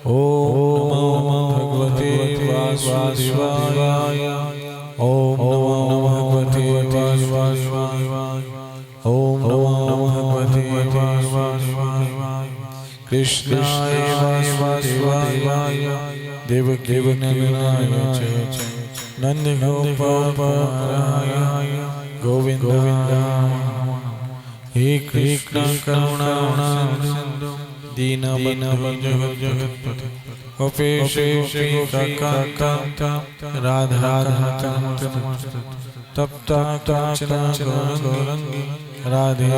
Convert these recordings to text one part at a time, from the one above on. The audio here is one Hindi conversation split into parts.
ओम नमो भगवते वासुदेवाय। ओम नमो भगवते वासुदेवाय। ओम नमो भगवते वासुदेवाय। कृष्णाय वासुदेवाय देवकी नंदनाय च नंदगोपाय गोविंदाय। हे कृष्ण करुणा सिंधु दीनबंधु जगत्पते गोपेश गोपिकान्त राधा तप्त गौरंगी राधे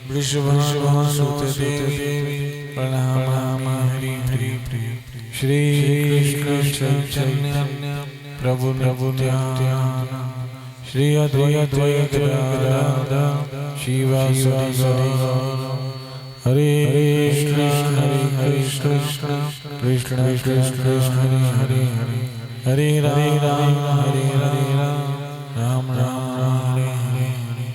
वृषभानुसुते देवी प्रणामामि हरि प्रिय। श्री कृष्ण चैतन्य प्रभु नित्यानंद श्री अद्वैत गदाधर शिवासादि हरे कृष्ण कृष्ण कृष्ण हरे हरे हरे राम हरे राम हरे हरे।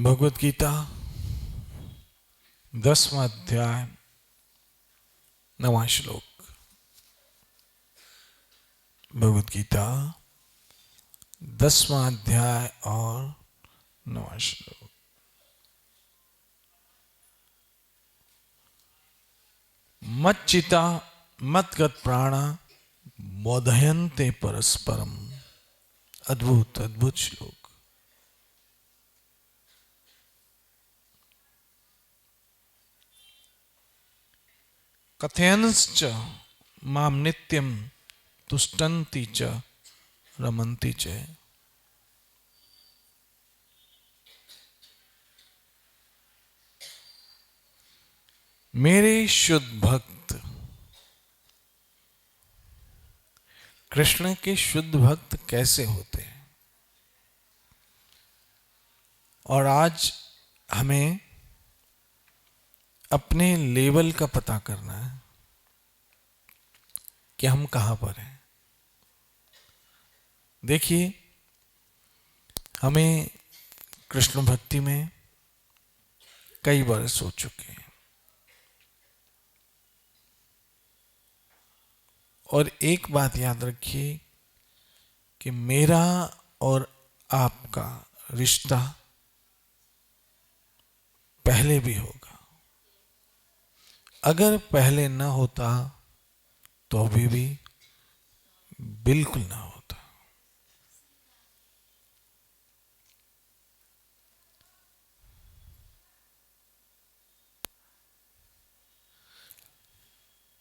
भगवत गीता 10वां अध्याय 9वां श्लोक। भगवत गीता 10वां अध्याय और 9वां श्लोक। मच्चिता मद्गत प्राणा बोधयन्ते परस्परम। अद्भुत अद्भुत श्लोक। कथयन्श्च माम नित्यं तुष्टन्ति च रमन्ति च। मेरे शुद्ध भक्त, कृष्ण के शुद्ध भक्त कैसे होते हैं। और आज हमें अपने लेवल का पता करना है कि हम कहां पर हैं। देखिए, हमें कृष्ण भक्ति में कई वर्ष हो चुके हैं और एक बात याद रखिए कि मेरा और आपका रिश्ता पहले भी होगा। अगर पहले ना होता तो अभी भी बिल्कुल ना होता।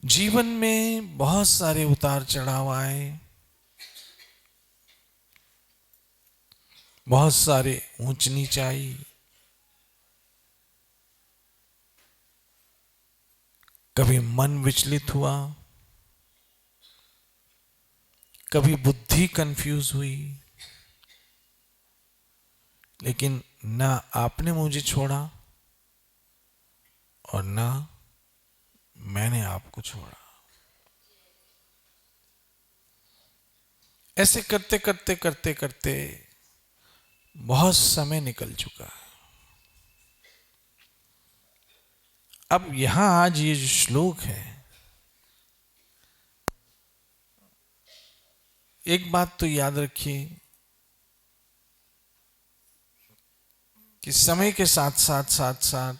जीवन में बहुत सारे उतार चढ़ाव आए, बहुत सारे ऊंच नीच आई। कभी मन विचलित हुआ, कभी बुद्धि कंफ्यूज हुई, लेकिन ना आपने मुझे छोड़ा और ना मैंने आपको छोड़ा। ऐसे करते करते करते करते बहुत समय निकल चुका है। अब यहां आज ये जो श्लोक है, एक बात तो याद रखिए कि समय के साथ साथ साथ साथ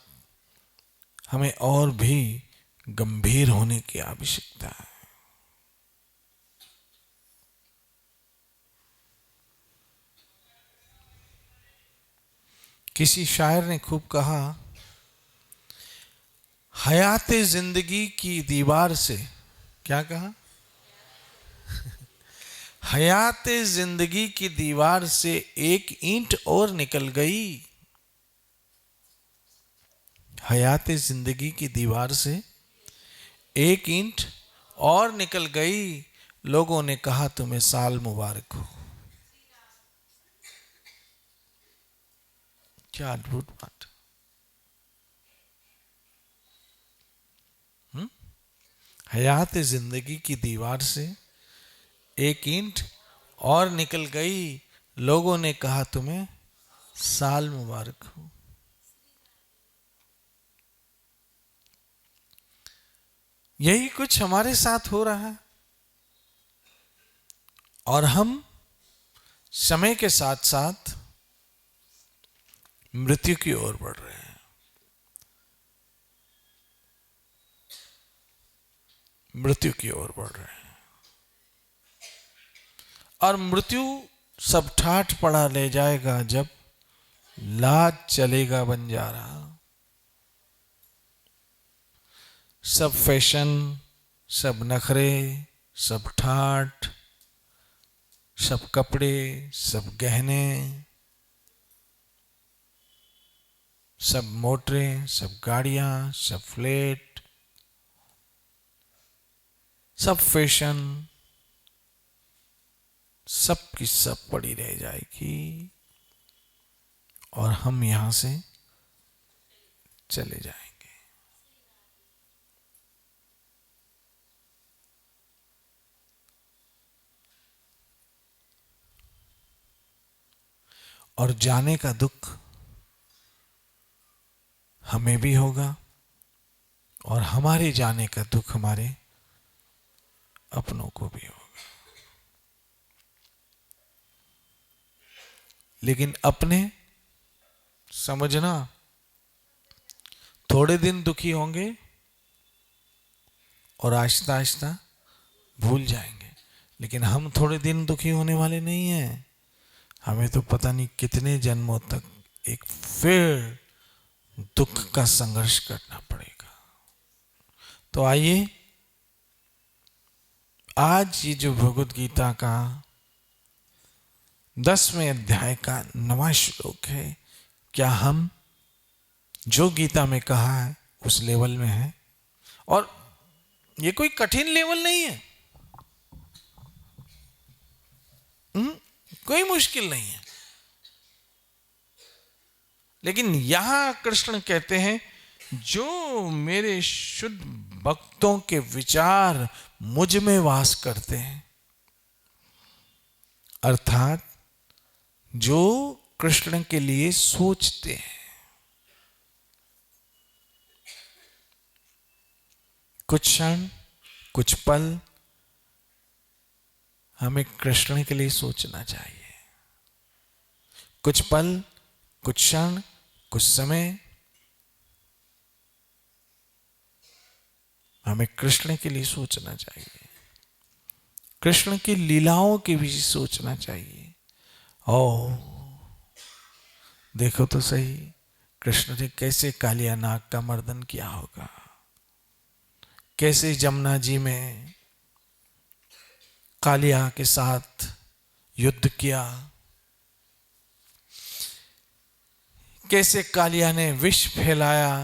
हमें और भी गंभीर होने की आवश्यकता है। किसी शायर ने खूब कहा, हयाते जिंदगी की दीवार से, क्या कहा? हयाते जिंदगी की दीवार से एक ईंट और निकल गई। हयाते जिंदगी की दीवार से एक ईंट और निकल गई। लोगों ने कहा तुम्हें साल मुबारक हो। क्या अद्भुत बात। हयात जिंदगी की दीवार से एक ईंट और निकल गई। लोगों ने कहा तुम्हें साल मुबारक हो। यही कुछ हमारे साथ हो रहा है और हम समय के साथ साथ मृत्यु की ओर बढ़ रहे हैं। मृत्यु की ओर बढ़ रहे हैं और मृत्यु सब ठाठ पड़ा ले जाएगा जब लाज चलेगा बंजारा। सब फैशन, सब नखरे, सब ठाठ, सब कपड़े, सब गहने, सब मोटरें, सब गाड़ियां, सब फ्लैट, सब फैशन, सब की सब पड़ी रह जाएगी और हम यहां से चले जाएंगे। और जाने का दुख हमें भी होगा और हमारे जाने का दुख हमारे अपनों को भी होगा। लेकिन अपने समझना, थोड़े दिन दुखी होंगे और आहिस्ता आहिस्ता भूल जाएंगे। लेकिन हम थोड़े दिन दुखी होने वाले नहीं हैं। हमें तो पता नहीं कितने जन्मों तक एक फिर दुख का संघर्ष करना पड़ेगा। तो आइए, आज ये जो भगवद गीता का 10वें अध्याय का 9वां श्लोक है, क्या हम जो गीता में कहा है उस लेवल में है? और ये कोई कठिन लेवल नहीं है, कोई मुश्किल नहीं है। लेकिन यहां कृष्ण कहते हैं, जो मेरे शुद्ध भक्तों के विचार मुझ में वास करते हैं, अर्थात जो कृष्ण के लिए सोचते हैं। कुछ क्षण, कुछ पल हमें कृष्ण के लिए सोचना चाहिए। कुछ पल, कुछ क्षण, कुछ समय हमें कृष्ण के लिए सोचना चाहिए। कृष्ण की लीलाओं के भी सोचना चाहिए। ओ देखो तो सही, कृष्ण ने कैसे कालिया नाग का मर्दन किया होगा, कैसे जमुना जी में कालिया के साथ युद्ध किया, कैसे कालिया ने विष फैलाया,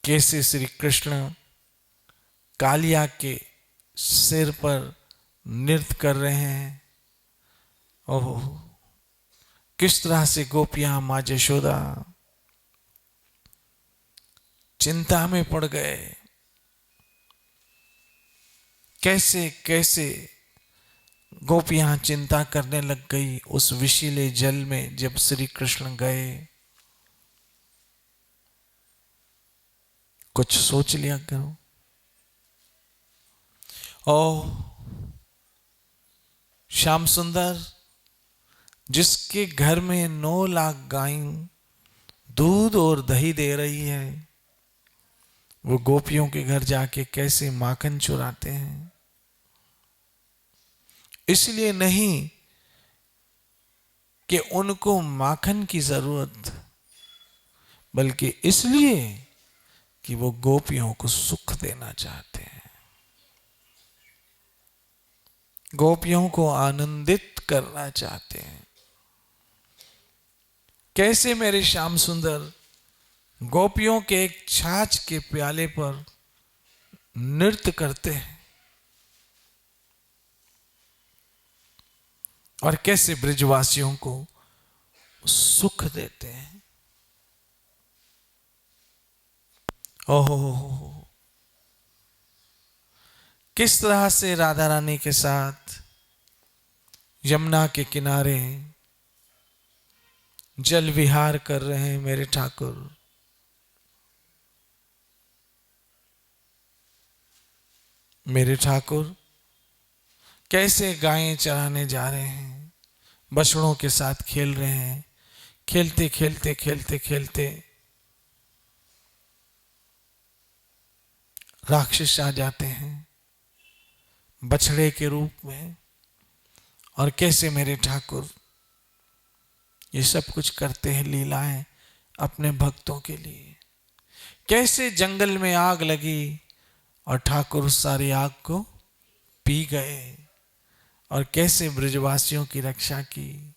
कैसे श्री कृष्ण कालिया के सिर पर नृत्य कर रहे हैं। ओह, किस तरह से गोपियां मां यशोदा चिंता में पड़ गए, कैसे कैसे गोपियां चिंता करने लग गई उस विशीले जल में जब श्री कृष्ण गए। कुछ सोच लिया करो। ओ श्याम सुंदर, जिसके घर में 9 लाख गायें दूध और दही दे रही है, वो गोपियों के घर जाके कैसे माखन चुराते हैं। इसलिए नहीं कि उनको माखन की जरूरत, बल्कि इसलिए कि वो गोपियों को सुख देना चाहते हैं, गोपियों को आनंदित करना चाहते हैं। कैसे मेरे श्याम सुंदर गोपियों के एक छाछ के प्याले पर नृत्य करते हैं और कैसे ब्रजवासियों को सुख देते हैं। ओहो, किस तरह से राधा रानी के साथ यमुना के किनारे जल विहार कर रहे हैं मेरे ठाकुर। मेरे ठाकुर कैसे गायें चराने जा रहे हैं, बछड़ों के साथ खेल रहे हैं। खेलते खेलते खेलते खेलते राक्षस आ जाते हैं बछड़े के रूप में, और कैसे मेरे ठाकुर ये सब कुछ करते हैं लीलाएं अपने भक्तों के लिए। कैसे जंगल में आग लगी और ठाकुर उस सारी आग को पी गए, और कैसे ब्रजवासियों की रक्षा की।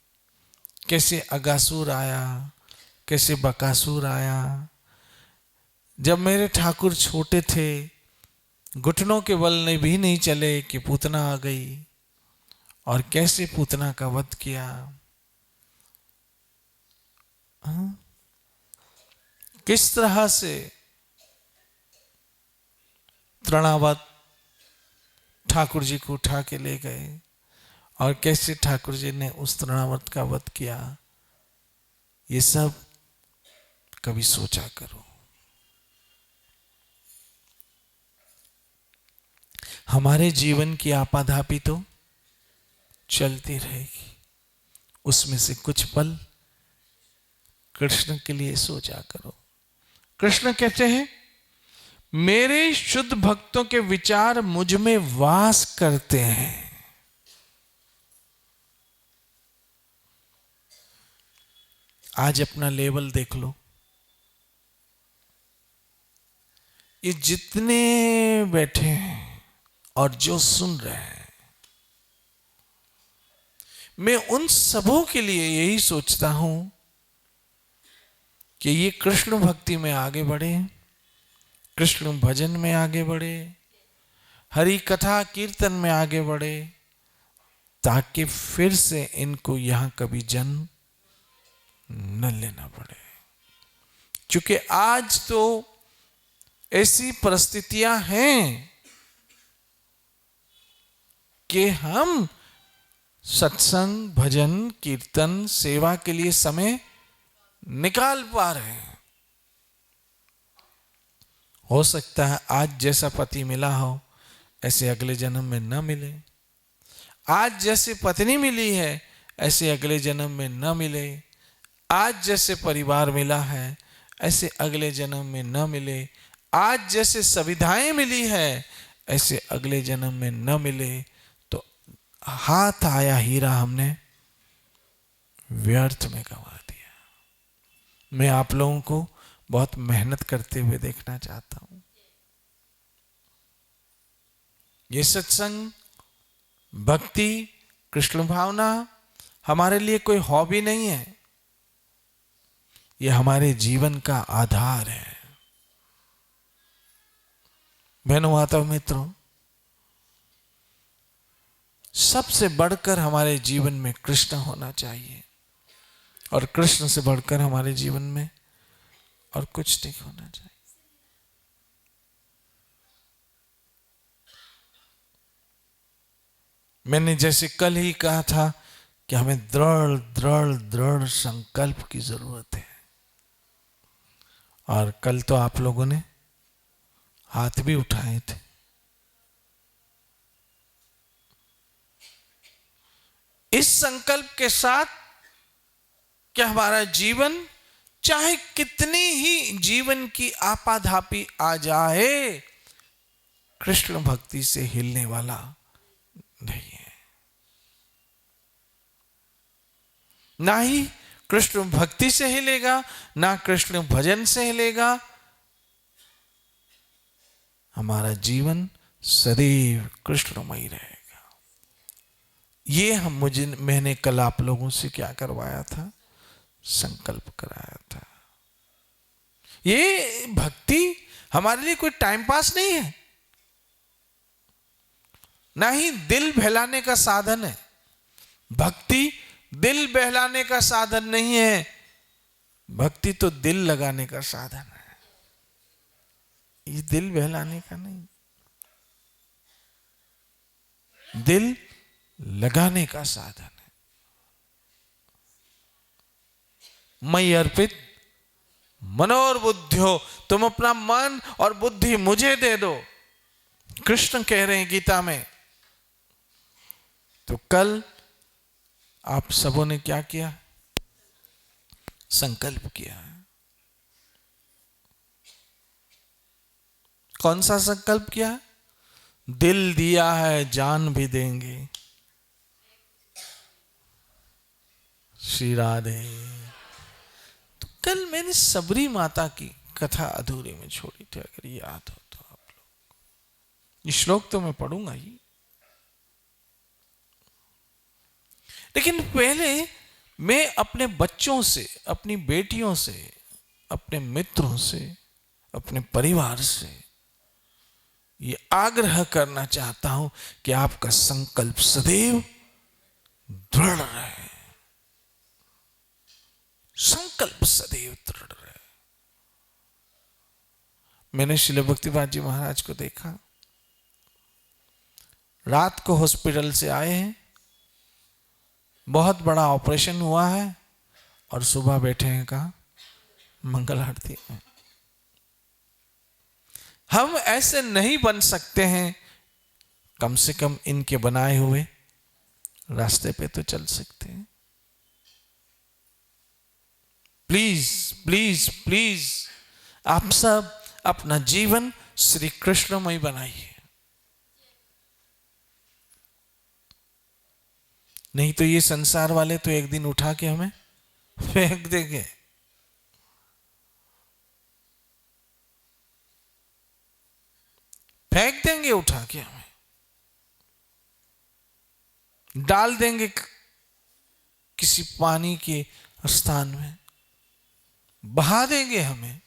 कैसे अगासुर आया, कैसे बकासुर आया। जब मेरे ठाकुर छोटे थे, घुटनों के बल ने भी नहीं चले कि पूतना आ गई, और कैसे पूतना का वध किया। किस तरह से तृणावत ठाकुर जी को उठा के ले गए, और कैसे ठाकुर जी ने उस तृणावत का वध किया। ये सब कभी सोचा करो। हमारे जीवन की आपाधापी तो चलती रहेगी, उसमें से कुछ पल कृष्ण के लिए सोचा करो। कृष्ण कहते हैं, मेरे शुद्ध भक्तों के विचार मुझ में वास करते हैं। आज अपना लेवल देख लो। ये जितने बैठे हैं और जो सुन रहे हैं, मैं उन सबों के लिए यही सोचता हूं कि ये कृष्ण भक्ति में आगे बढ़े, कृष्ण भजन में आगे बढ़े, हरि कथा कीर्तन में आगे बढ़े, ताकि फिर से इनको यहां कभी जन्म न लेना पड़े। क्योंकि आज तो ऐसी परिस्थितियां हैं कि हम सत्संग, भजन, कीर्तन, सेवा के लिए समय निकाल पा रहे हैं। हो सकता है आज जैसा पति मिला हो ऐसे अगले जन्म में न मिले, आज जैसे पत्नी मिली है ऐसे अगले जन्म में न मिले, आज जैसे परिवार मिला है ऐसे अगले जन्म में न मिले, आज जैसे सुविधाएं मिली है ऐसे अगले जन्म में न मिले। तो हाथ आया हीरा हमने व्यर्थ में गंवा दिया। मैं आप लोगों को बहुत मेहनत करते हुए देखना चाहता हूं। ये सत्संग, भक्ति, कृष्ण भावना हमारे लिए कोई हॉबी नहीं है, ये हमारे जीवन का आधार है। बहनों, माताओं, मित्रों, सबसे बढ़कर हमारे जीवन में कृष्ण होना चाहिए, और कृष्ण से बढ़कर हमारे जीवन में और कुछ नहीं होना चाहिए। मैंने जैसे कल ही कहा था कि हमें दृढ़ दृढ़ दृढ़ संकल्प की जरूरत है, और कल तो आप लोगों ने हाथ भी उठाए थे। इस संकल्प के साथ कि हमारा जीवन चाहे कितनी ही जीवन की आपाधापी आ जाए, कृष्ण भक्ति से हिलने वाला नहीं है। ना ही कृष्ण भक्ति से हिलेगा, ना कृष्ण भजन से हिलेगा। हमारा जीवन सदैव कृष्णमय रहेगा। ये मैंने कल आप लोगों से क्या करवाया था? संकल्प कराया था। ये भक्ति हमारे लिए कोई टाइम पास नहीं है, ना ही दिल बहलाने का साधन है। भक्ति दिल बहलाने का साधन नहीं है, भक्ति तो दिल लगाने का साधन है। ये दिल बहलाने का नहीं, दिल लगाने का साधन है। मई अर्पित मनोर बुद्धियो, तुम अपना मन और बुद्धि मुझे दे दो, कृष्ण कह रहे हैं गीता में। तो कल आप सबों ने क्या किया? संकल्प किया। कौन सा संकल्प किया? दिल दिया है जान भी देंगे। श्री राधे। तो कल मैंने सबरी माता की कथा अधूरी में छोड़ी थी, अगर याद हो तो आप लोग। ये श्लोक तो मैं पढ़ूंगा ही, लेकिन पहले मैं अपने बच्चों से, अपनी बेटियों से, अपने मित्रों से, अपने परिवार से ये आग्रह करना चाहता हूं कि आपका संकल्प सदैव दृढ़ रहे। संकल्प सदैव दृढ़ रहे। मैंने श्रील भक्तिपाद जी महाराज को देखा, रात को हॉस्पिटल से आए हैं, बहुत बड़ा ऑपरेशन हुआ है, और सुबह बैठे हैं कहा मंगल आरती में। हम ऐसे नहीं बन सकते हैं, कम से कम इनके बनाए हुए रास्ते पे तो चल सकते हैं। प्लीज प्लीज प्लीज आप सब अपना जीवन श्री कृष्णमय बनाइए, नहीं तो ये संसार वाले तो एक दिन उठा के हमें फेंक देंगे। फेंक देंगे उठा के, हमें डाल देंगे किसी पानी के स्थान में, बहा देंगे हमें।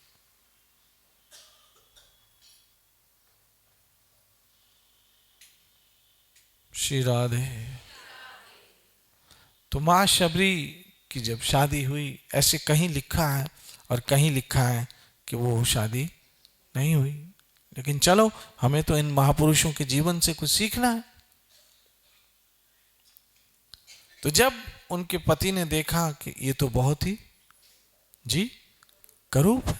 श्री राधे। तो मां शबरी की जब शादी हुई, ऐसे कहीं लिखा है और कहीं लिखा है कि वो शादी नहीं हुई, लेकिन चलो हमें तो इन महापुरुषों के जीवन से कुछ सीखना है। तो जब उनके पति ने देखा कि ये तो बहुत ही जी करूप है,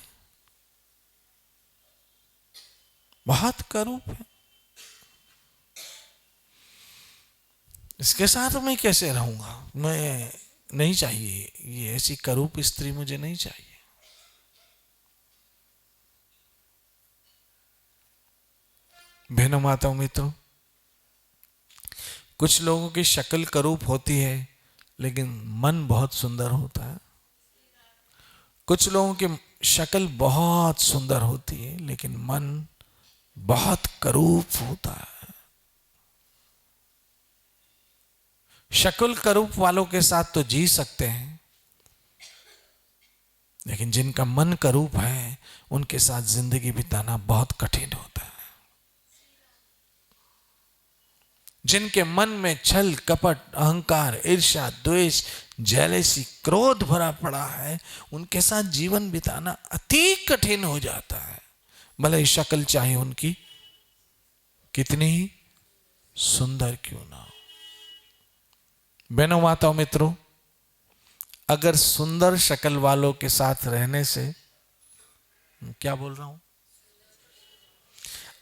बहुत करूप है, इसके साथ मैं कैसे रहूंगा, मैं नहीं चाहिए, ये ऐसी करूप स्त्री मुझे नहीं चाहिए। बहनों माताओं मित्रों, कुछ लोगों की शक्ल करूप होती है लेकिन मन बहुत सुंदर होता है। कुछ लोगों की शक्ल बहुत सुंदर होती है लेकिन मन बहुत करूप होता है। शक्ल करूप वालों के साथ तो जी सकते हैं, लेकिन जिनका मन करूप है उनके साथ जिंदगी बिताना बहुत कठिन होता है। जिनके मन में छल कपट अहंकार ईर्ष्या द्वेष जेलेसी क्रोध भरा पड़ा है, उनके साथ जीवन बिताना अति कठिन हो जाता है, भले शक्ल चाहे उनकी कितनी ही सुंदर क्यों ना हो। बहनों माताओं मित्रों, अगर सुंदर शक्ल वालों के साथ रहने से, क्या बोल रहा हूं,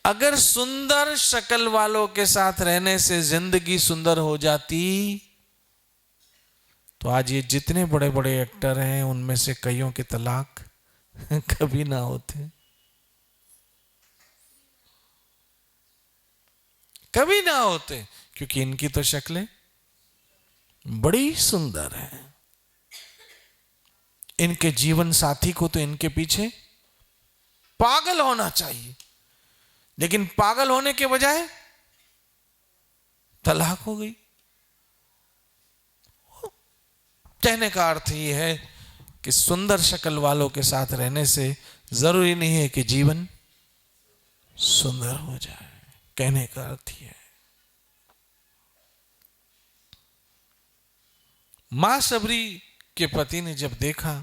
अगर सुंदर शक्ल वालों के साथ रहने से जिंदगी सुंदर हो जाती, तो आज ये जितने बड़े बड़े एक्टर हैं उनमें से कईयों के तलाक कभी ना होते, कभी ना होते, क्योंकि इनकी तो शक्लें बड़ी सुंदर हैं। इनके जीवन साथी को तो इनके पीछे पागल होना चाहिए, लेकिन पागल होने के बजाय तलाक हो गई। कहने का अर्थ यह है कि सुंदर शक्ल वालों के साथ रहने से जरूरी नहीं है कि जीवन सुंदर हो जाए। कहने का अर्थ यह है, मां शबरी के पति ने जब देखा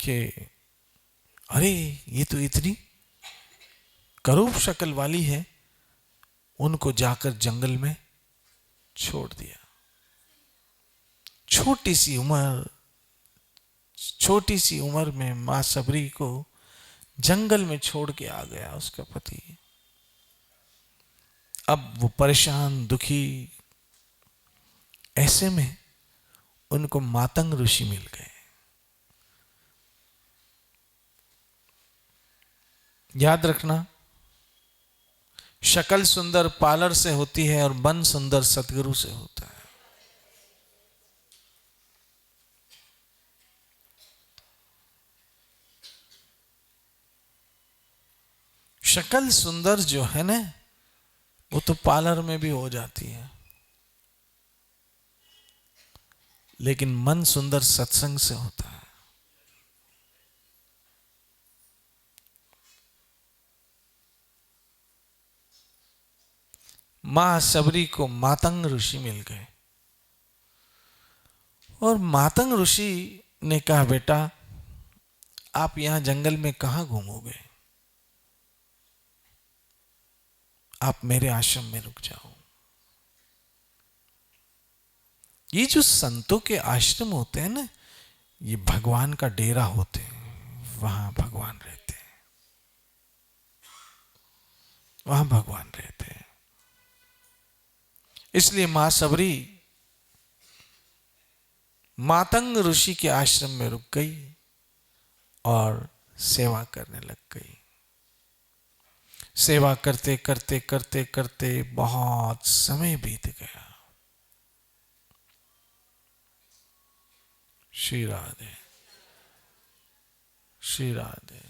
कि अरे ये तो इतनी करूप शक्ल वाली है, उनको जाकर जंगल में छोड़ दिया। छोटी सी उम्र में मां शबरी को जंगल में छोड़ के आ गया उसका पति। अब वो परेशान दुखी, ऐसे में उनको मातंग ऋषि मिल गए। याद रखना, शक्ल सुंदर पार्लर से होती है और मन सुंदर सतगुरु से होता है। शक्ल सुंदर जो है ना, वो तो पार्लर में भी हो जाती है, लेकिन मन सुंदर सत्संग से होता है। मां सबरी को मातंग ऋषि मिल गए और मातंग ऋषि ने कहा, बेटा आप यहां जंगल में कहां घूमोगे, आप मेरे आश्रम में रुक जाओ। ये जो संतों के आश्रम होते हैं ना, ये भगवान का डेरा होते हैं, वहां भगवान रहते हैं, वहां भगवान रहते हैं। इसलिए मां सबरी मातंग ऋषि के आश्रम में रुक गई और सेवा करने लग गई। सेवा करते करते करते करते बहुत समय बीत गया। श्री राधे, श्री राधे।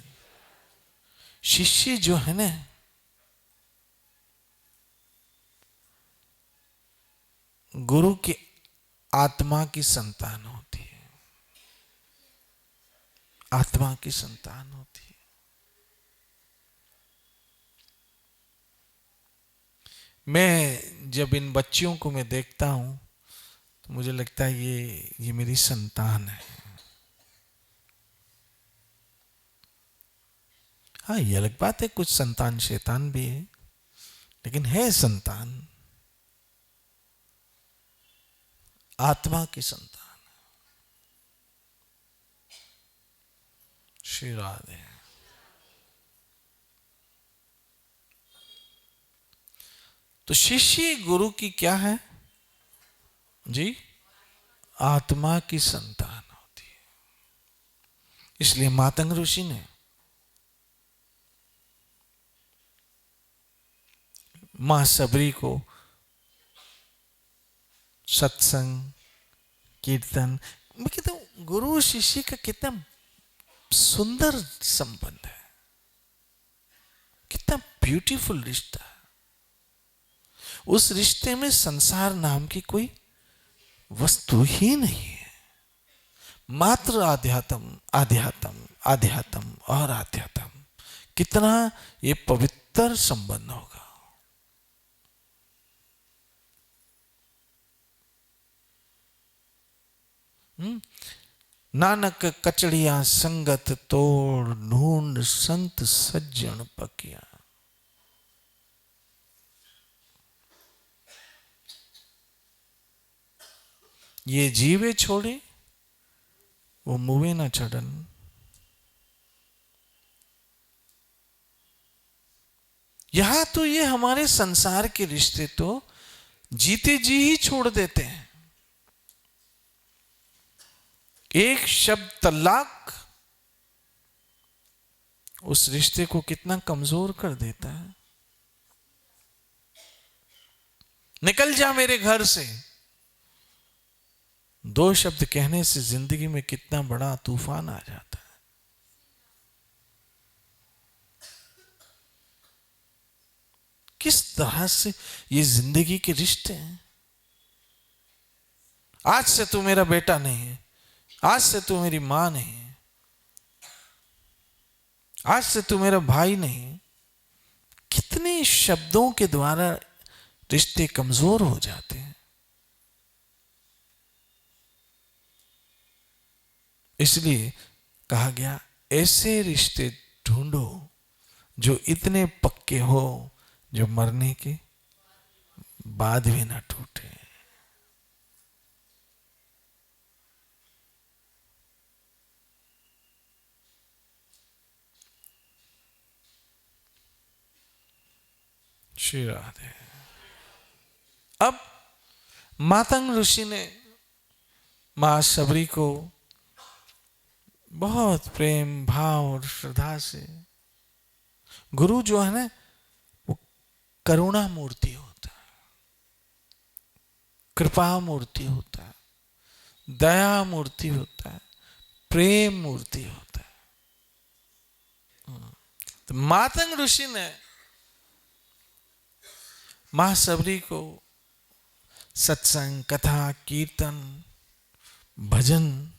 शिष्य जो है ना, गुरु की आत्मा की संतान होती है, आत्मा की संतान होती है। मैं जब इन बच्चियों को मैं देखता हूं तो मुझे लगता है ये मेरी संतान है। हाँ, ये अलग बात है, कुछ संतान शैतान भी है, लेकिन है संतान, आत्मा की संतान। श्री राधे। तो शिष्य गुरु की क्या है जी? आत्मा की संतान होती है। इसलिए मातंग ऋषि ने मां सबरी को सत्संग, कीर्तन, मैं कहता हूं गुरु शिष्य का कितना सुंदर संबंध है, कितना ब्यूटीफुल रिश्ता है। उस रिश्ते में संसार नाम की कोई वस्तु ही नहीं है, मात्र आध्यात्म आध्यात्म आध्यात्म और आध्यात्म। कितना ये पवित्र संबंध होगा। नानक कचड़िया संगत तोड़, ढूंढ संत सज्जन पकिया। ये जीवे छोड़े वो मुवे न चढ़न। यहां तो ये हमारे संसार के रिश्ते तो जीते जी ही छोड़ देते हैं। एक शब्द तलाक उस रिश्ते को कितना कमजोर कर देता है। निकल जा मेरे घर से, दो शब्द कहने से जिंदगी में कितना बड़ा तूफान आ जाता है। किस तरह से ये जिंदगी के रिश्ते हैं। आज से तू मेरा बेटा नहीं है, आज से तू मेरी मां नहीं है, आज से तू मेरा भाई नहीं है। कितने शब्दों के द्वारा रिश्ते कमजोर हो जाते हैं। इसलिए कहा गया, ऐसे रिश्ते ढूंढो जो इतने पक्के हो, जो मरने के बाद भी ना टूटे। श्री राधे। अब मातंग ऋषि ने मां शबरी को बहुत प्रेम भाव और श्रद्धा से, गुरु जो है ना वो करुणा मूर्ति होता है, कृपा मूर्ति होता है, दया मूर्ति होता है, प्रेम मूर्ति होता है। तो मातंग ऋषि ने मां शबरी को सत्संग, कथा, कीर्तन, भजन,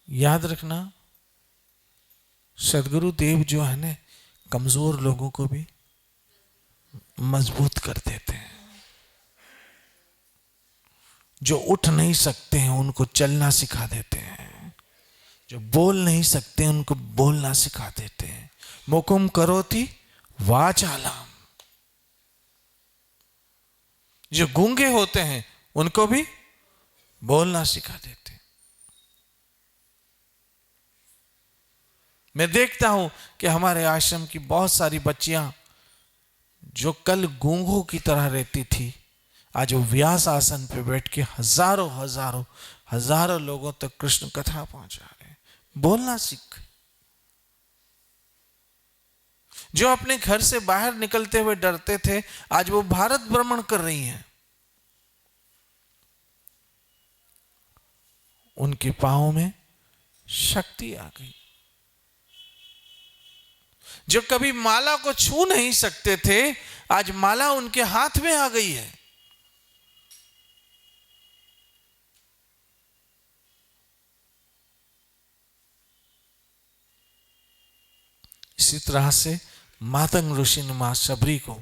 याद रखना सदगुरु देव जो है ना कमजोर लोगों को भी मजबूत कर देते हैं। जो उठ नहीं सकते हैं उनको चलना सिखा देते हैं, जो बोल नहीं सकते उनको बोलना सिखा देते हैं। मुकुम करोति वाचालम, जो गूंगे होते हैं उनको भी बोलना सिखा देते हैं। मैं देखता हूं कि हमारे आश्रम की बहुत सारी बच्चियां जो कल गूंगों की तरह रहती थी, आज वो व्यास आसन पे बैठ के हजारों हजारों हजारों लोगों तक कृष्ण कथा पहुंचा रहे हैं। बोलना सीख। जो अपने घर से बाहर निकलते हुए डरते थे, आज वो भारत भ्रमण कर रही हैं। उनके पांव में शक्ति आ गई। जो कभी माला को छू नहीं सकते थे, आज माला उनके हाथ में आ गई है। इसी तरह से मातंग ऋषि ने मां शबरी को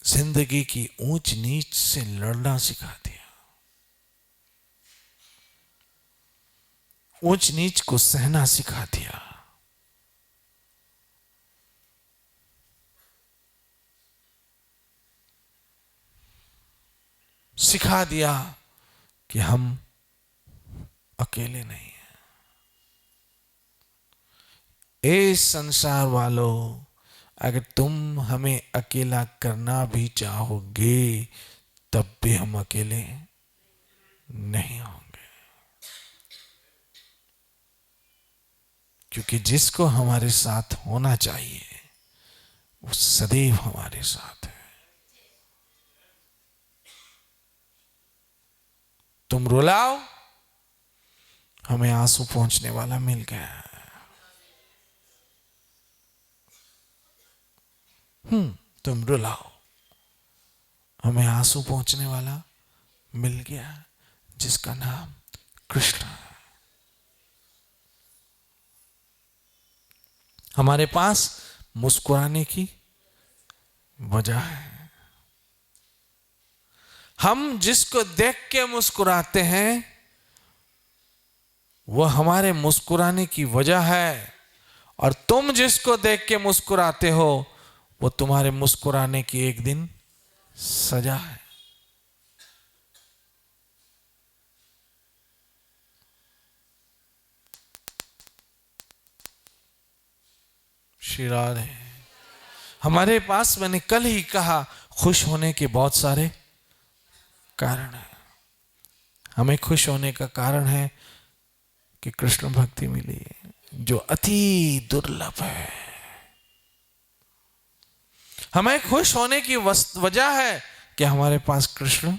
जिंदगी की ऊंच नीच से लड़ना सिखा दिया, ऊंच नीच को सहना सिखा दिया। सिखा दिया कि हम अकेले नहीं हैं। ए संसार वालों, अगर तुम हमें अकेला करना भी चाहोगे तब भी हम अकेले नहीं होंगे, क्योंकि जिसको हमारे साथ होना चाहिए वो सदैव हमारे साथ है। तुम रुलाओ, हमें आंसू पहुंचने वाला मिल गया। तुम रुलाओ, हमें आंसू पहुंचने वाला मिल गया, जिसका नाम कृष्ण है। हमारे पास मुस्कुराने की वजह है। हम जिसको देख के मुस्कुराते हैं वो हमारे मुस्कुराने की वजह है, और तुम जिसको देख के मुस्कुराते हो वो तुम्हारे मुस्कुराने की एक दिन सजा है। श्री राधे। हमारे पास, मैंने कल ही कहा, खुश होने के बहुत सारे कारण है। हमें खुश होने का कारण है कि कृष्ण भक्ति मिली है, जो अति दुर्लभ है। हमें खुश होने की वजह है कि हमारे पास कृष्ण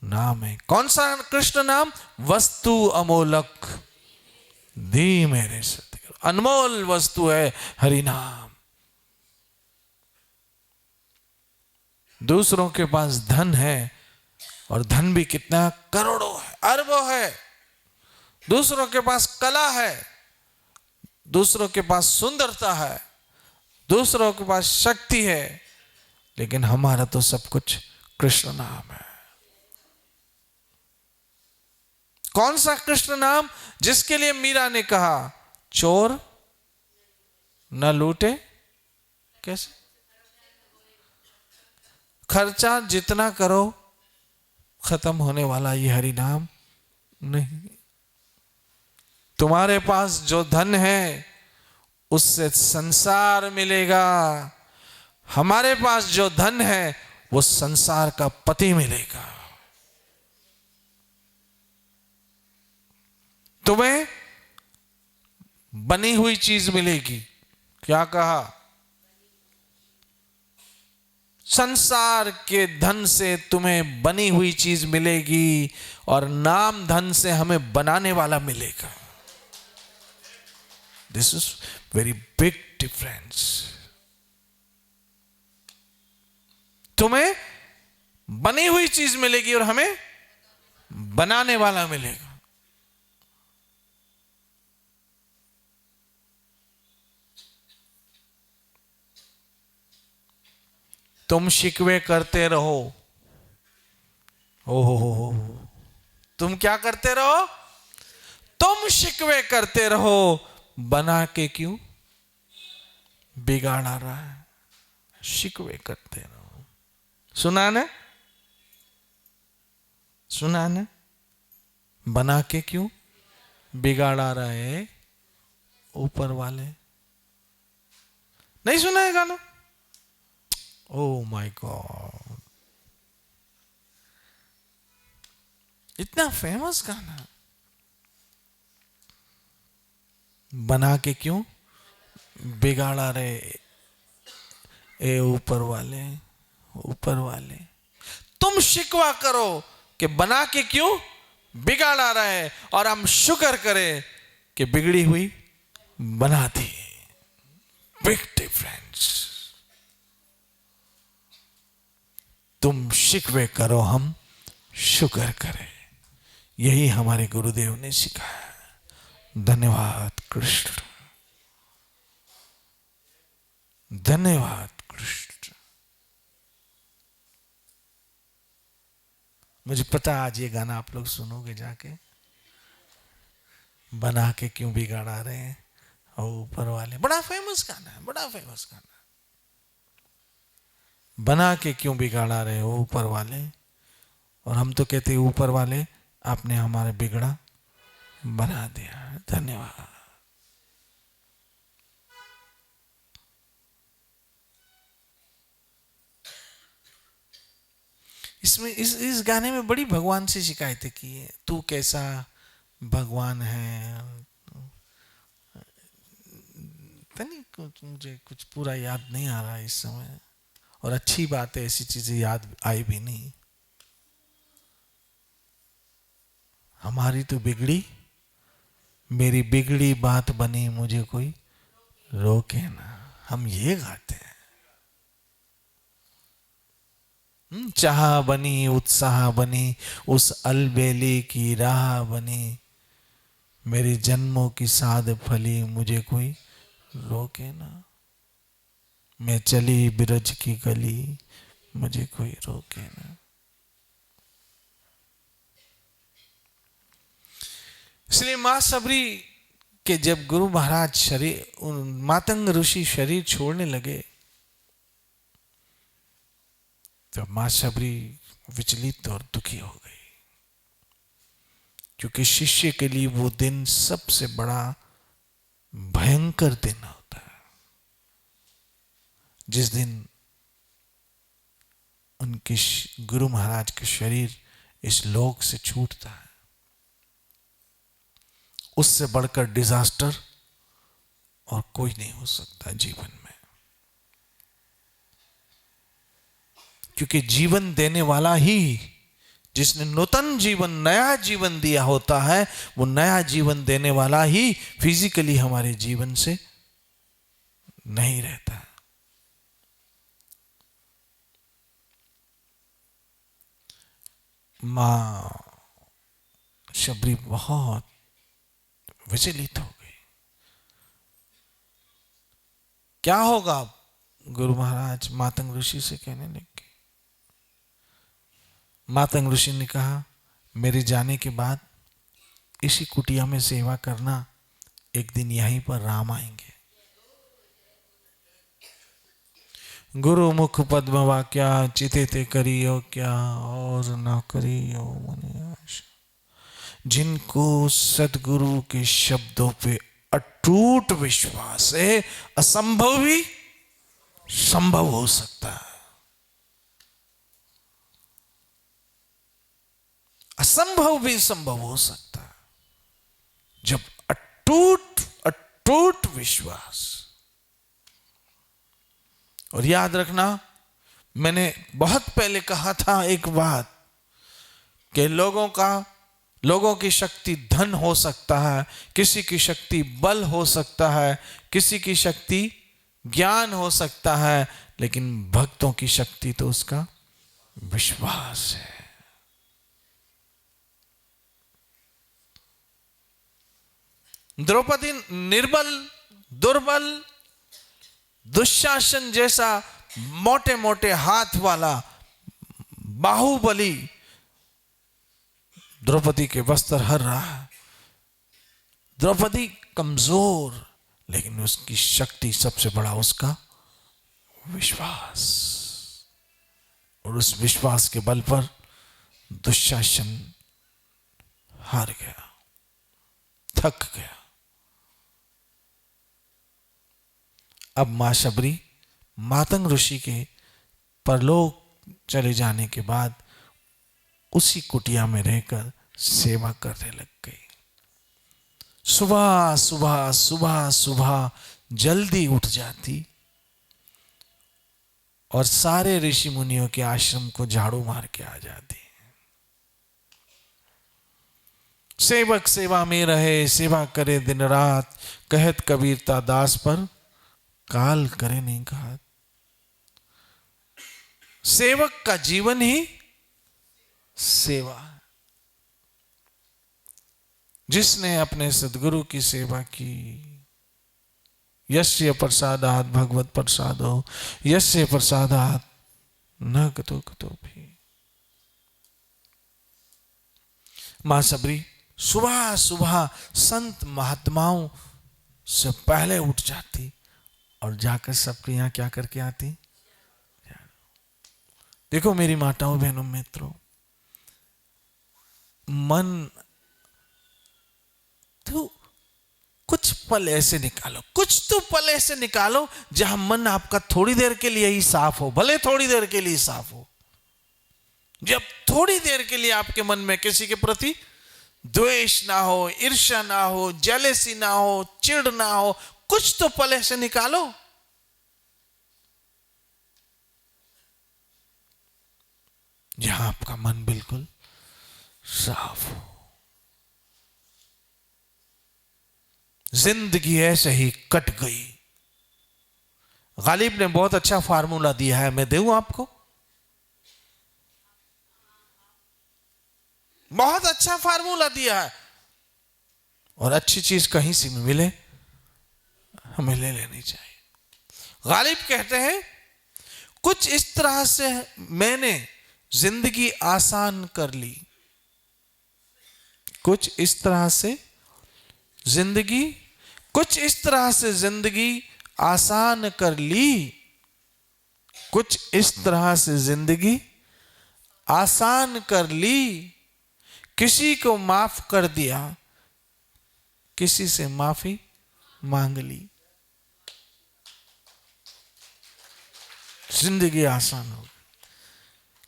नाम है। कौन सा कृष्ण नाम? वस्तु अमोलक दी मेरे सतगुरु, अनमोल वस्तु है हरि नाम। दूसरों के पास धन है, और धन भी कितना, करोड़ों है, अरबों है। दूसरों के पास कला है, दूसरों के पास सुंदरता है, दूसरों के पास शक्ति है, लेकिन हमारा तो सब कुछ कृष्ण नाम है। कौन सा कृष्ण नाम? जिसके लिए मीरा ने कहा, चोर न लूटे, कैसे? खर्चा जितना करो खत्म होने वाला ये हरि नाम नहीं। तुम्हारे पास जो धन है उससे संसार मिलेगा। हमारे पास जो धन है वो संसार का पति मिलेगा। तुम्हें बनी हुई चीज मिलेगी। क्या कहा? संसार के धन से तुम्हें बनी हुई चीज मिलेगी और नाम धन से हमें बनाने वाला मिलेगा। This is very big difference. तुम्हें बनी हुई चीज मिलेगी और हमें बनाने वाला मिलेगा। तुम शिकवे करते रहो। हो तुम क्या करते रहो? तुम शिकवे करते रहो, बना के क्यों बिगाड़ आ रहा है? शिकवे करते रहो। सुना ना? सुना ना? बना के क्यों बिगाड़ आ रहा है ऊपर वाले? नहीं सुना है गाना? ओह माय गॉड, इतना फेमस गाना। बना के क्यों बिगाड़ा रहे ए ऊपर वाले, ऊपर वाले। तुम शिकवा करो कि बना के क्यों बिगाड़ा रहा है, और हम शुक्र करें कि बिगड़ी हुई बना दी। Big difference. तुम शिकवे करो, हम शुक्र करें। यही हमारे गुरुदेव ने सिखाया। धन्यवाद कृष्ण, धन्यवाद कृष्ण। मुझे पता आज ये गाना आप लोग सुनोगे जाके। बना के क्यों बिगाड़ा रहे हैं और ऊपर वाले। बड़ा फेमस गाना है, बड़ा फेमस गाना। बना के क्यों बिगाड़ा रहे हो ऊपर वाले। और हम तो कहते हैं ऊपर वाले आपने हमारे बिगड़ा बना दिया। धन्यवाद। इसमें इस गाने में बड़ी भगवान से शिकायतें की है। तू कैसा भगवान है। नहीं, मुझे कुछ पूरा याद नहीं आ रहा इस समय, और अच्छी बात है, ऐसी चीजें याद आई भी नहीं। हमारी तो बिगड़ी, मेरी बिगड़ी बात बनी, मुझे कोई रोके ना। हम ये गाते हैं। चाह बनी उत्साह बनी, उस अलबेली की राह बनी, मेरे जन्मों की साध फली, मुझे कोई रोके ना। मैं चली बिरज की गली, मुझे कोई रोके ना। इसलिए मां सबरी के जब गुरु महाराज शरीर, मातंग ऋषि शरीर छोड़ने लगे, तो मां सबरी विचलित और दुखी हो गई। क्योंकि शिष्य के लिए वो दिन सबसे बड़ा भयंकर दिन होता है, जिस दिन उनके गुरु महाराज का शरीर इस लोक से छूटता है। उससे बढ़कर डिजास्टर और कोई नहीं हो सकता जीवन में। क्योंकि जीवन देने वाला ही, जिसने नूतन जीवन, नया जीवन दिया होता है, वो नया जीवन देने वाला ही फिजिकली हमारे जीवन से नहीं रहता। मां शबरी बहुत विचलित हो गई। क्या होगा? गुरु महाराज मातंग ऋषि से कहने लगे। मातंग ऋषि ने कहा, मेरे जाने के बाद इसी कुटिया में सेवा करना, एक दिन यहीं पर राम आएंगे। गुरु मुख पद्म वाक्या, चिते ते करियो क्या, और ना करियो मुनि आशा। जिनको सदगुरु के शब्दों पे अटूट विश्वास से असंभव भी संभव हो सकता है, असंभव भी संभव हो सकता है जब अटूट अटूट विश्वास। और याद रखना, मैंने बहुत पहले कहा था एक बात कि लोगों की शक्ति धन हो सकता है, किसी की शक्ति बल हो सकता है, किसी की शक्ति ज्ञान हो सकता है, लेकिन भक्तों की शक्ति तो उसका विश्वास है। द्रौपदी निर्बल, दुर्बल, दुशासन जैसा मोटे मोटे हाथ वाला बाहुबली द्रौपदी के वस्त्र हर रहा है। द्रौपदी कमजोर, लेकिन उसकी शक्ति सबसे बड़ा उसका विश्वास, और उस विश्वास के बल पर दुशासन हार गया, थक गया। अब मां शबरी मातंग ऋषि के परलोक चले जाने के बाद उसी कुटिया में रहकर सेवा करने लग गई। सुबह सुबह सुबह सुबह जल्दी उठ जाती और सारे ऋषि मुनियों के आश्रम को झाड़ू मार के आ जाती। सेवक सेवा में रहे, सेवा करे दिन रात, कहत कबीरता दास पर काल करे नहीं घात। सेवक का जीवन ही सेवा है। जिसने अपने सद्गुरु की सेवा की, यस्य प्रसादात् भगवत प्रसादो यस्य प्रसादात् न कतो कतो भी। मां शबरी सुबह सुबह संत महात्माओं से पहले उठ जाती और जाकर सबके यहां क्या करके आती। देखो मेरी माताओं बहनों मित्रों, मन तो कुछ पल ऐसे निकालो, कुछ तो पल ऐसे निकालो जहां मन आपका थोड़ी देर के लिए ही साफ हो, भले थोड़ी देर के लिए साफ हो। जब थोड़ी देर के लिए आपके मन में किसी के प्रति द्वेष ना हो, ईर्ष्या ना हो, जेलेसी ना हो, चिढ़ ना हो, कुछ तो पल ऐसे निकालो जहां आपका मन बिल्कुल साफ हो। जिंदगी ऐसे ही कट गई। गालिब ने बहुत अच्छा फार्मूला दिया है, मैं दूं आपको। बहुत अच्छा फार्मूला दिया है, और अच्छी चीज कहीं से मिले हमें ले लेनी चाहिए। गालिब कहते हैं, कुछ इस तरह से मैंने जिंदगी आसान कर ली, कुछ इस तरह से जिंदगी आसान कर ली, कुछ इस तरह से जिंदगी आसान कर ली, किसी को माफ कर दिया, किसी से माफी मांग ली। जिंदगी आसान हो गई,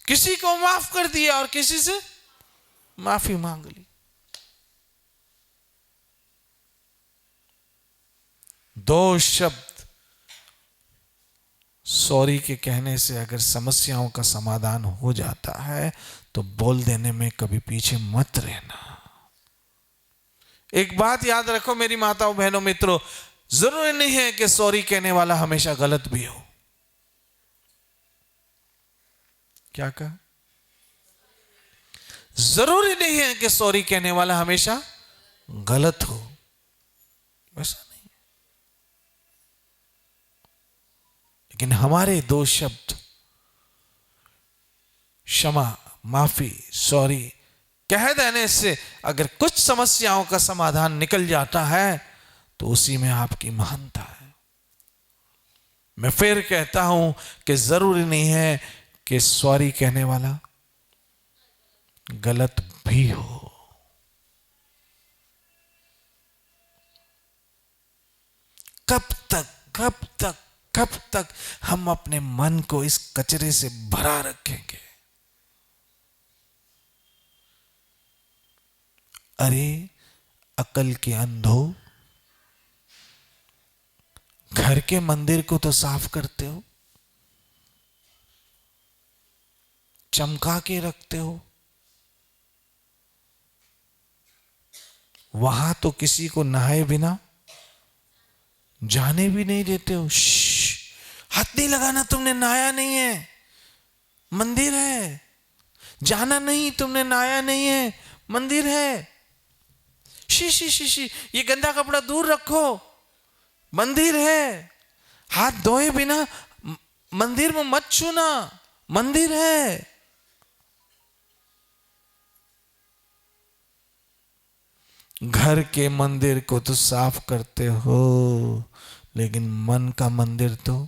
किसी को माफ कर दिया और किसी से माफी मांग ली। दो शब्द सॉरी के कहने से अगर समस्याओं का समाधान हो जाता है तो बोल देने में कभी पीछे मत रहना। एक बात याद रखो मेरी माताओं बहनों मित्रों, जरूरी नहीं है कि सॉरी कहने वाला हमेशा गलत भी हो। क्या कहा? जरूरी नहीं है कि सॉरी कहने वाला हमेशा गलत हो, वैसा नहीं। लेकिन हमारे दो शब्द क्षमा, माफी, सॉरी कह देने से अगर कुछ समस्याओं का समाधान निकल जाता है तो उसी में आपकी महानता है। मैं फिर कहता हूं कि जरूरी नहीं है कि सॉरी कहने वाला गलत भी हो। कब तक कब तक कब तक हम अपने मन को इस कचरे से भरा रखेंगे? अरे अकल के अंधो, घर के मंदिर को तो साफ करते हो, चमका के रखते हो, वहां तो किसी को नहाए बिना जाने भी नहीं देते हो। हाथ नहीं लगाना, तुमने नहाया नहीं है, मंदिर है। जाना नहीं, तुमने नहाया नहीं है, मंदिर है। शी शी शी शी, ये गंदा कपड़ा दूर रखो, मंदिर है। हाथ धोए बिना मंदिर में मत छूना, मंदिर है। घर के मंदिर को तो साफ करते हो, लेकिन मन का मंदिर तो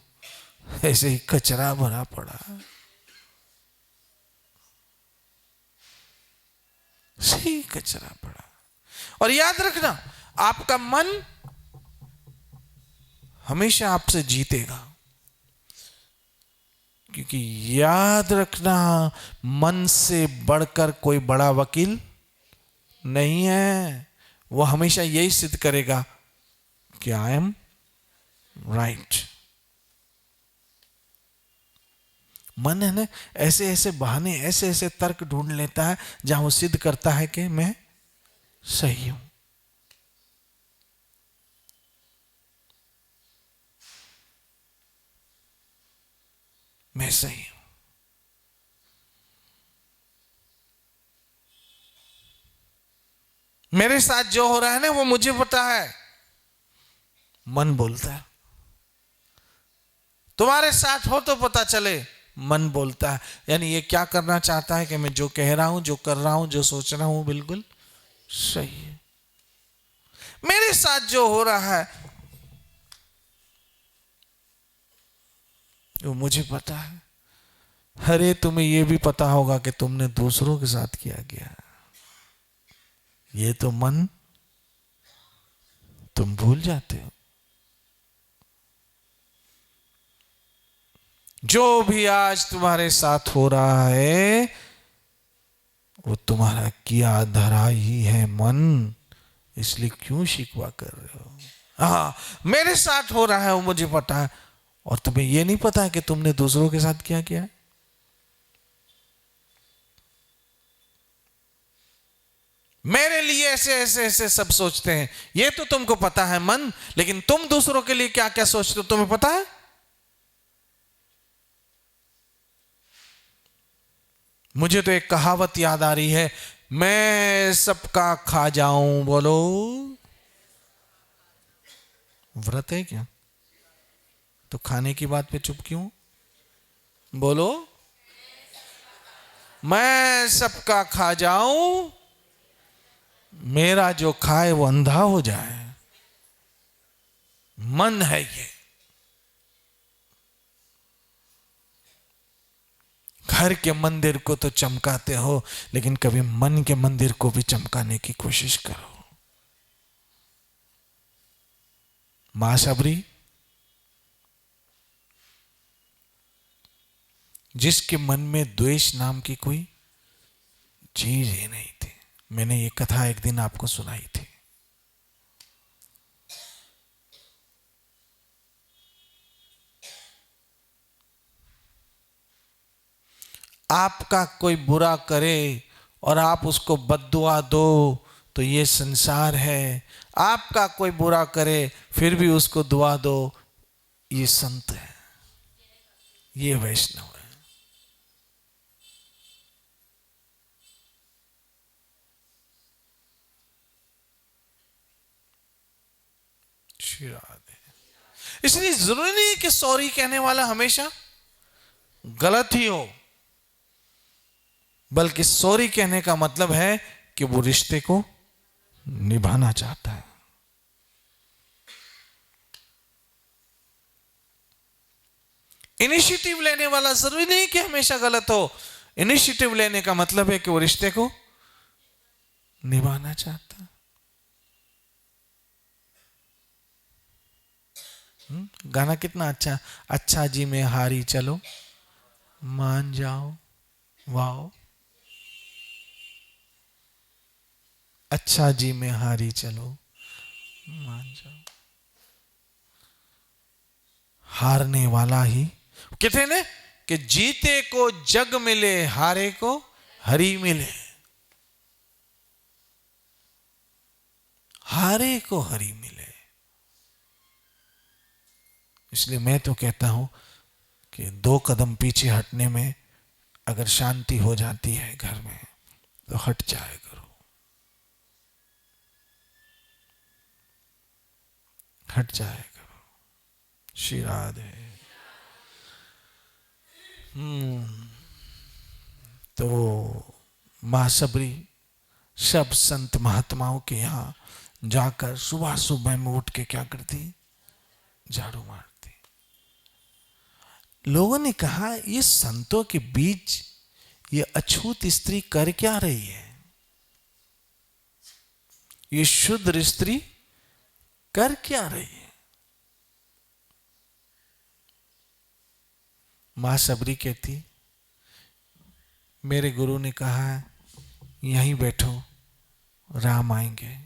ऐसे ही कचरा भरा पड़ा, सही कचरा पड़ा। और याद रखना, आपका मन हमेशा आपसे जीतेगा, क्योंकि याद रखना, मन से बढ़कर कोई बड़ा वकील नहीं है। वो हमेशा यही सिद्ध करेगा कि आई एम राइट। मन है ना, ऐसे ऐसे बहाने, ऐसे ऐसे तर्क ढूंढ लेता है जहां वो सिद्ध करता है कि मैं सही हूं। मैं सही हूं। मेरे साथ जो हो रहा है ना, वो मुझे पता है, मन बोलता है। तुम्हारे साथ हो तो पता चले, मन बोलता है। यानी ये क्या करना चाहता है कि मैं जो कह रहा हूं, जो कर रहा हूं, जो सोच रहा हूं, बिल्कुल सही है। मेरे साथ जो हो रहा है वो मुझे पता है। अरे तुम्हें यह भी पता होगा कि तुमने दूसरों के साथ किया गया, ये तो मन, तुम भूल जाते हो। जो भी आज तुम्हारे साथ हो रहा है वो तुम्हारा किया धरा ही है मन, इसलिए क्यों शिकवा कर रहे हो? हाँ, मेरे साथ हो रहा है वो मुझे पता है, और तुम्हें यह नहीं पता है कि तुमने दूसरों के साथ क्या किया। मेरे लिए ऐसे ऐसे ऐसे सब सोचते हैं, ये तो तुमको पता है मन, लेकिन तुम दूसरों के लिए क्या क्या सोचते हो तुम्हें पता है? मुझे तो एक कहावत याद आ रही है, मैं सबका खा जाऊं। बोलो, व्रत है क्या? तो खाने की बात पे चुप क्यों? बोलो, मैं सबका खा जाऊं, मेरा जो खाए वो अंधा हो जाए। मन है ये। घर के मंदिर को तो चमकाते हो, लेकिन कभी मन के मंदिर को भी चमकाने की कोशिश करो। मां सबरी, जिसके मन में द्वेष नाम की कोई चीज ही नहीं थी। मैंने ये कथा एक दिन आपको सुनाई थी। आपका कोई बुरा करे और आप उसको बद्दुआ दो तो ये संसार है। आपका कोई बुरा करे फिर भी उसको दुआ दो, ये संत है, ये वैष्णव है। इसलिए जरूरी नहीं कि सॉरी कहने वाला हमेशा गलत ही हो, बल्कि सॉरी कहने का मतलब है कि वो रिश्ते को निभाना चाहता है। इनिशिएटिव लेने वाला जरूरी नहीं कि हमेशा गलत हो। इनिशिएटिव लेने का मतलब है कि वो रिश्ते को निभाना चाहता है। गाना कितना अच्छा, अच्छा जी में हारी चलो मान जाओ, वाओ, अच्छा जी में हारी चलो मान जाओ। हारने वाला ही, कहते ने कि जीते को जग मिले, हारे को हरी मिले। हारे को हरी मिले। इसलिए मैं तो कहता हूं कि 2 कदम पीछे हटने में अगर शांति हो जाती है घर में, तो हट जाए करो, हट जाए करो। श्री राधे। तो मां सबरी सब संत महात्माओं के यहाँ जाकर सुबह सुबह में उठ के क्या करती, झाड़ू मारती। लोगों ने कहा ये संतों के बीच ये अछूत स्त्री कर क्या रही है, ये शुद्र स्त्री कर क्या रही है। मां सबरी कहती, मेरे गुरु ने कहा यहीं बैठो, राम आएंगे।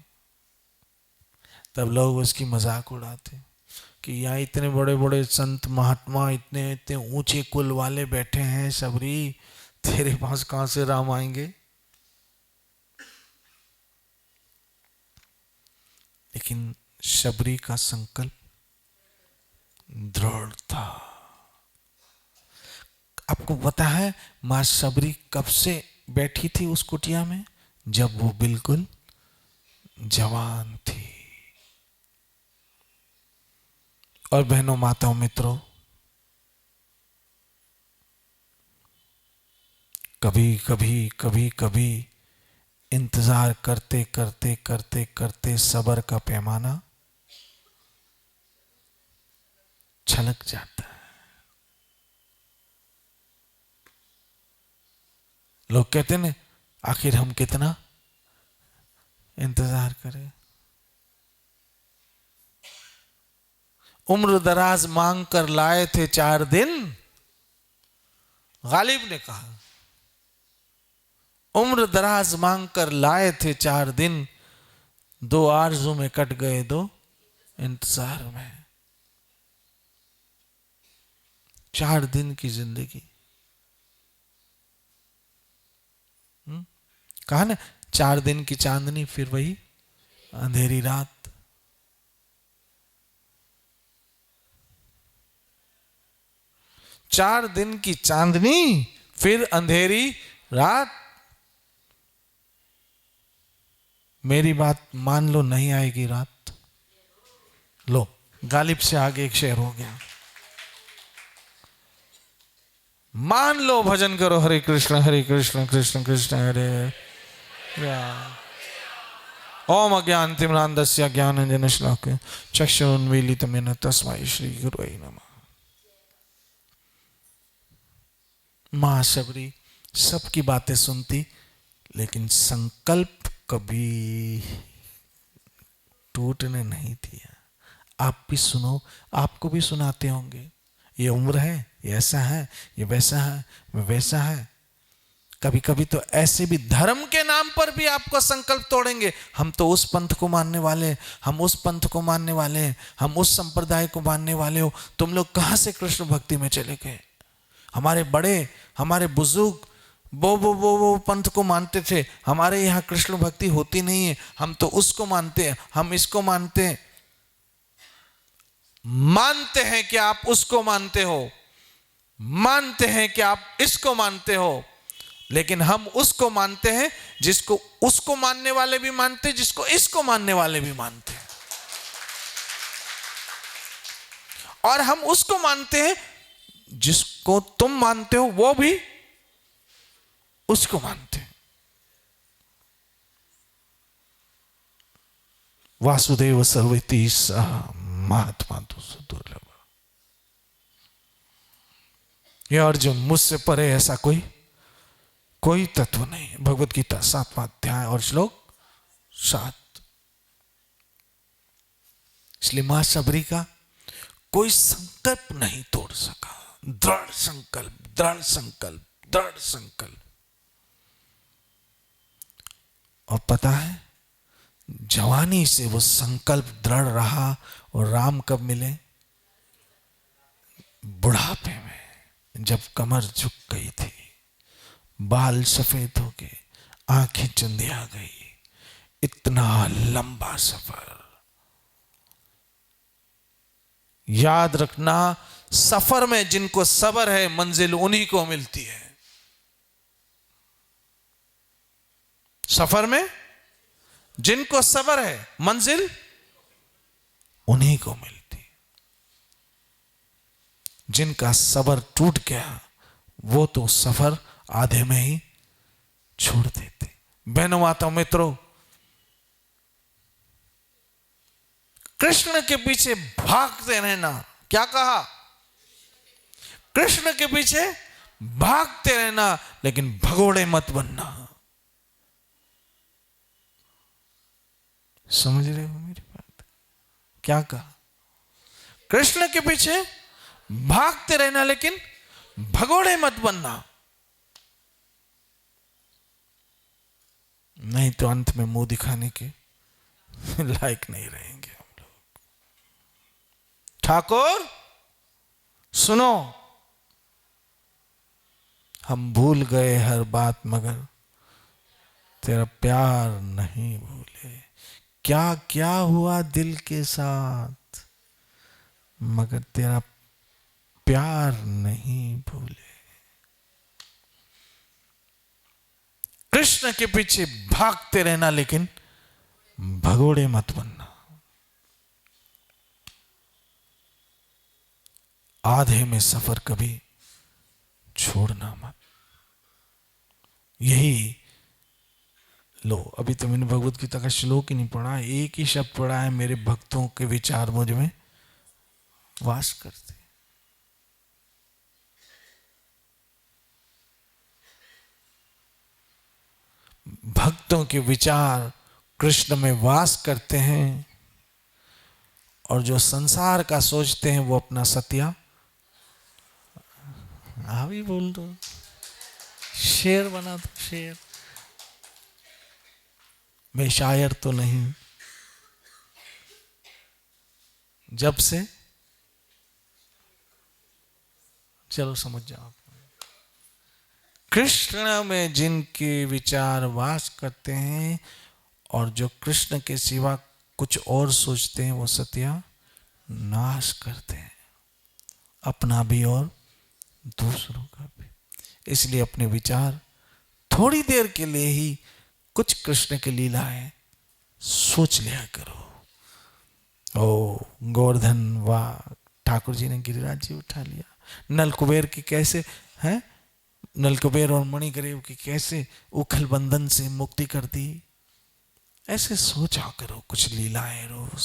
तब लोग उसकी मजाक उड़ाते कि यहाँ इतने बड़े बड़े संत महात्मा, इतने इतने ऊंचे कुल वाले बैठे हैं, सबरी तेरे पास कहां से राम आएंगे। लेकिन शबरी का संकल्प दृढ़ था। आपको पता है मां शबरी कब से बैठी थी उस कुटिया में, जब वो बिल्कुल जवान थी। और बहनों, माताओं, मित्रों, कभी कभी कभी कभी इंतजार करते करते करते करते सब्र का पैमाना छलक जाता है। लोग कहते हैं आखिर हम कितना इंतजार करें। उम्र दराज मांग कर लाए थे 4 दिन, गालिब ने कहा उम्र दराज मांग कर लाए थे 4 दिन, 2 आरज़ू में कट गए 2 इंतजार में। 4 दिन की जिंदगी, कहा ना 4 दिन की चांदनी फिर वही अंधेरी रात। 4 दिन की चांदनी फिर अंधेरी रात। मेरी बात मान लो, नहीं आएगी रात। लो, गालिब से आगे एक शेर हो गया। मान लो, भजन करो, हरे कृष्ण कृष्ण कृष्ण हरे हरे। ओम अज्ञानतिमिरान्धस्य ज्ञानाञ्जनशलाकया चक्षुरुन्मीलितं येन तस्मै श्री गुरुवे नमः। मां शबरी सबकी बातें सुनती, लेकिन संकल्प कभी टूटने नहीं दिया। आप भी सुनो, आपको भी सुनाते होंगे, ये उम्र है, ये ऐसा है, ये वैसा है, वो वैसा है। कभी कभी तो ऐसे भी धर्म के नाम पर भी आपको संकल्प तोड़ेंगे। हम तो उस पंथ को मानने वाले, हम उस पंथ को मानने वाले, हम उस संप्रदाय को मानने वाले हो, तुम लोग कहां से कृष्ण भक्ति में चले गए। हमारे बड़े, हमारे बुजुर्ग वो पंथ को मानते थे, हमारे यहाँ कृष्ण भक्ति होती नहीं है, हम तो उसको मानते हैं, हम इसको मानते हैं। मानते हैं कि आप उसको मानते हो, मानते हैं कि आप इसको मानते हो, लेकिन हम उसको मानते हैं जिसको उसको मानने वाले भी मानते हैं, जिसको इसको मानने वाले भी मानते हैं। और हम उसको मानते हैं जिसको तुम मानते हो, वो भी उसको मानते हैं। वासुदेव सर्वैति सह महात्मा तो दुर्लभ। ये अर्जुन, मुझसे परे ऐसा कोई तत्व नहीं। भगवत गीता 7वां अध्याय और श्लोक 7। इसलिए मां शबरी का कोई संकल्प नहीं तोड़ सका। दृढ़ संकल्प, दृढ़ संकल्प, दृढ़ संकल्प। और पता है, जवानी से वो संकल्प दृढ़ रहा। और राम कब मिले? बुढ़ापे में, जब कमर झुक गई थी, बाल सफेद हो गए, आंखें चुंधिया गई। इतना लंबा सफर। याद रखना, सफर में जिनको सब्र है, मंजिल उन्हीं को मिलती है। सफर में जिनको सब्र है, मंजिल उन्हीं को मिलती। जिनका सब्र टूट गया, वो तो सफर आधे में ही छोड़ देते। बहनों, माताओं, मित्रों, कृष्ण के पीछे भागते रहना। क्या कहा? कृष्ण के पीछे भागते रहना, लेकिन भगोड़े मत बनना। समझ रहे हो मेरी बात? क्या कहा? कृष्ण के पीछे भागते रहना, लेकिन भगोड़े मत बनना, नहीं तो अंत में मुंह दिखाने के लायक नहीं रहेंगे हम लोग। ठाकुर सुनो, हम भूल गए हर बात, मगर तेरा प्यार नहीं भूले। क्या क्या हुआ दिल के साथ, मगर तेरा प्यार नहीं भूले। कृष्ण के पीछे भागते रहना, लेकिन भगोड़े मत बनना। आधे में सफर कभी छोड़ना मत। यही लो, अभी तो मैंने भगवत गीता का श्लोक ही नहीं पढ़ा, एक ही शब्द पढ़ा है, मेरे भक्तों के विचार मुझ में वास करते। भक्तों के विचार कृष्ण में वास करते हैं, और जो संसार का सोचते हैं वो अपना सत्या भी बोल दो, शेर बना दो, शेर। मैं शायर तो नहीं, जब से, चलो समझ जाओ। कृष्ण में जिनके विचार वास करते हैं, और जो कृष्ण के सिवा कुछ और सोचते हैं, वो सत्या नाश करते हैं, अपना भी और दूसरों का भी। इसलिए अपने विचार थोड़ी देर के लिए ही कुछ कृष्ण की लीलाएं सोच लिया करो। ओ गोवर्धन, वाह, ठाकुर जी ने गिरिराज जी उठा लिया। नलकुबेर की कैसे हैं, नलकुबेर और मणिग्रीव की कैसे उखल बंधन से मुक्ति कर दी। ऐसे सोचा करो कुछ लीलाएं रोज।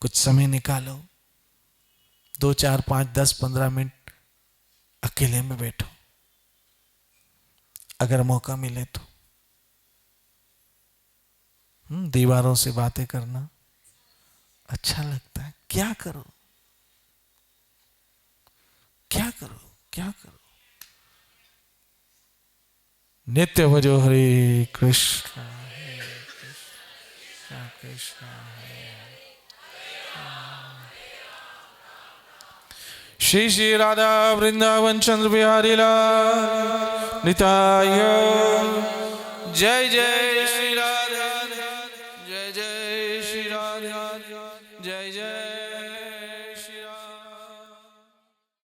कुछ समय निकालो, 2, 4, 5, 10, 15 मिनट अकेले में बैठो, अगर मौका मिले तो। दीवारों से बातें करना अच्छा लगता है। क्या करो, क्या करो, क्या करो। नित्य भजो हरे कृष्ण, कृष्ण कृष्ण श्री श्री राधा वृंदावन चंद्र बिहारी लाल निताय। जय जय श्री राधा, जय जय श्री राधा, जय जय।